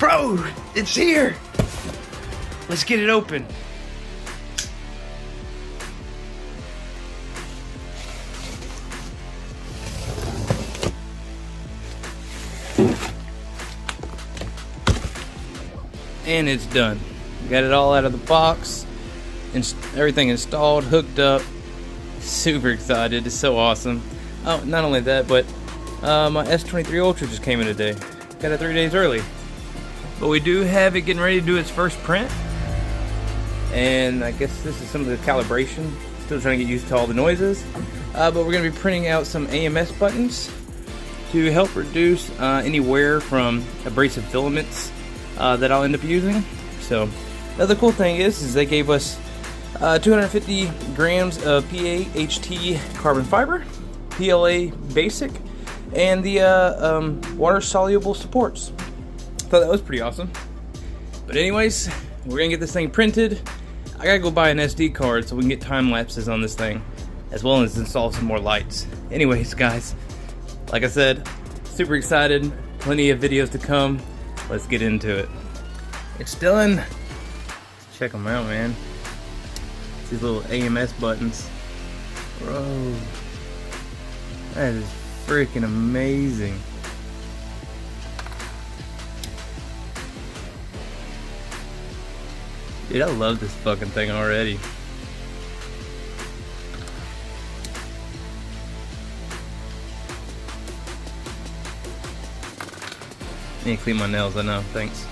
Bro, it's here. Let's get it open. And it's done. Got it all out of the box, and everything installed, hooked up. Super excited. It's so awesome. Oh, not only that, but my S23 Ultra just came in today. Got it 3 days early. But we do have it getting ready to do its first print. And I guess this is some of the calibration. Still trying to get used to all the noises. But we're going to be printing out some AMS buttons to help reduce any wear from abrasive filaments that I'll end up using. So another cool thing is they gave us 250 grams of PAHT carbon fiber, PLA basic, and the water soluble supports. Thought that was pretty awesome. But anyways, we're gonna get this thing printed. I gotta go buy an SD card so we can get time lapses on this thing, as well as install some more lights. Anyways, guys, like I said, super excited. Plenty of videos to come. Let's get into it. It's done. Check them out, man. These little AMS buttons. Bro, that is freaking amazing. Dude, I love this fucking thing already. I need to clean my nails, I know, thanks.